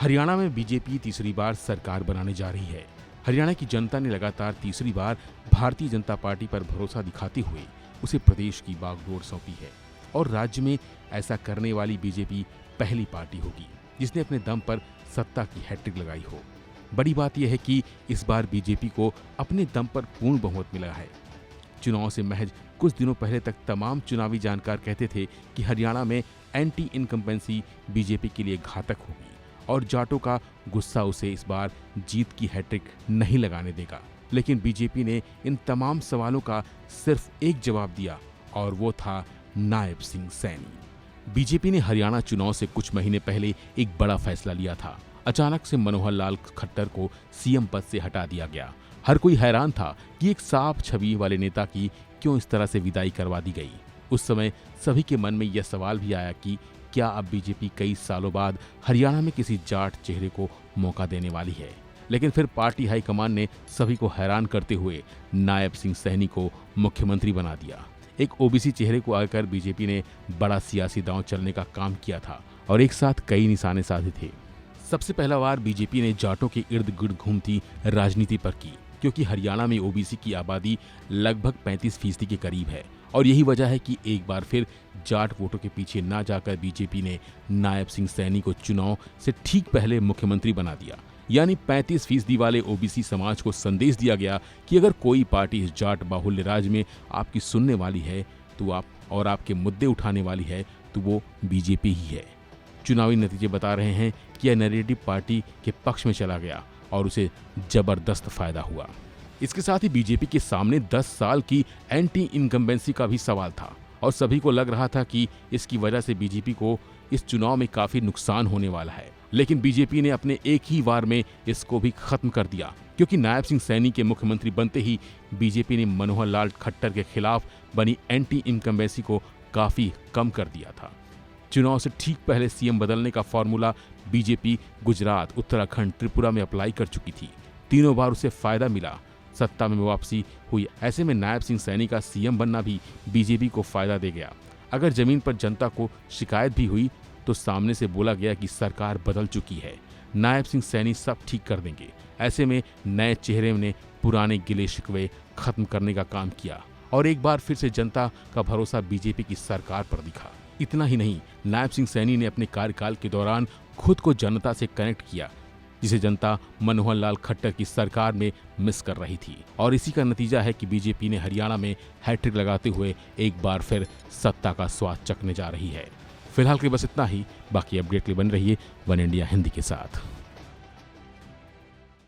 हरियाणा में बीजेपी तीसरी बार सरकार बनाने जा रही है। हरियाणा की जनता ने लगातार तीसरी बार भारतीय जनता पार्टी पर भरोसा दिखाते हुए उसे प्रदेश की बागडोर सौंपी है और राज्य में ऐसा करने वाली बीजेपी पहली पार्टी होगी जिसने अपने दम पर सत्ता की हैट्रिक लगाई हो। बड़ी बात यह है कि इस बार बीजेपी को अपने दम पर पूर्ण बहुमत मिला है। चुनाव से महज कुछ दिनों पहले तक तमाम चुनावी जानकार कहते थे कि हरियाणा में एंटी इनकम्बेंसी बीजेपी के लिए घातक होगी और जाटों का गुस्सा उसे इस बार जीत की हैट्रिक नहीं लगाने देगा। लेकिन बीजेपी ने इन तमाम सवालों का सिर्फ एक जवाब दिया और वो था नायब सिंह सैनी। बीजेपी ने हरियाणा चुनाव से कुछ महीने पहले एक बड़ा फैसला लिया था। अचानक से मनोहर लाल खट्टर को सीएम पद से हटा दिया गया। हर कोई हैरान था कि एक साफ छवि वाले नेता की क्यों इस तरह से विदाई करवा दी गई। उस समय सभी के मन में यह सवाल भी आया कि क्या अब बीजेपी कई सालों बाद हरियाणा में किसी जाट चेहरे को मौका देने वाली है। लेकिन फिर पार्टी हाईकमान ने सभी को हैरान करते हुए नायब सिंह सैनी को मुख्यमंत्री बना दिया। एक ओबीसी चेहरे को आकर बीजेपी ने बड़ा सियासी दांव चलने का काम किया था और एक साथ कई निशाने साधे थे। सबसे पहला बार बीजेपी ने जाटों के इर्द गिर्द घूमती राजनीति पर की, क्योंकि हरियाणा में ओबीसी की आबादी लगभग 35% के करीब है और यही वजह है कि एक बार फिर जाट वोटों के पीछे ना जाकर बीजेपी ने नायब सिंह सैनी को चुनाव से ठीक पहले मुख्यमंत्री बना दिया। यानी 35% वाले ओबीसी समाज को संदेश दिया गया कि अगर कोई पार्टी इस जाट बाहुल्य राज्य में आपकी सुनने वाली है तो आपके मुद्दे उठाने वाली है तो वो बीजेपी ही है। चुनावी नतीजे बता रहे हैं कि यह नैरेटिव पार्टी के पक्ष में चला गया और उसे जबरदस्त फायदा हुआ। इसके साथ ही बीजेपी के सामने 10 साल की एंटी इनकम्बेंसी का भी सवाल था और सभी को लग रहा था कि इसकी वजह से बीजेपी को इस चुनाव में काफी नुकसान होने वाला है। लेकिन बीजेपी ने अपने एक ही वार में इसको भी खत्म कर दिया, क्योंकि नायब सिंह सैनी के मुख्यमंत्री बनते ही बीजेपी ने मनोहर लाल खट्टर के खिलाफ बनी एंटी इनकम्बेंसी को काफी कम कर दिया था। चुनाव से ठीक पहले सीएम बदलने का फॉर्मूला बीजेपी गुजरात, उत्तराखंड, त्रिपुरा में अप्लाई कर चुकी थी। तीनों बार उसे फायदा मिला, सत्ता में वापसी हुई। ऐसे में नायब सिंह सैनी का सीएम बनना भी बीजेपी को फायदा दे गया। अगर जमीन पर जनता को शिकायत भी हुई तो सामने से बोला गया कि सरकार बदल चुकी है, नायब सिंह सैनी सब ठीक कर देंगे। ऐसे में नए चेहरे ने पुराने गिले शिकवे खत्म करने का काम किया और एक बार फिर से जनता का भरोसा बीजेपी की सरकार पर दिखा। इतना ही नहीं, नायब सिंह सैनी ने अपने कार्यकाल के दौरान खुद को जनता से कनेक्ट किया, जिसे जनता मनोहर लाल खट्टर की सरकार में मिस कर रही थी। और इसी का नतीजा है कि बीजेपी ने हरियाणा में हैट्रिक लगाते हुए एक बार फिर सत्ता का स्वाद चखने जा रही है। फिलहाल के बस इतना ही। बाकी अपडेट के लिए बने रहिए वन इंडिया हिंदी के साथ।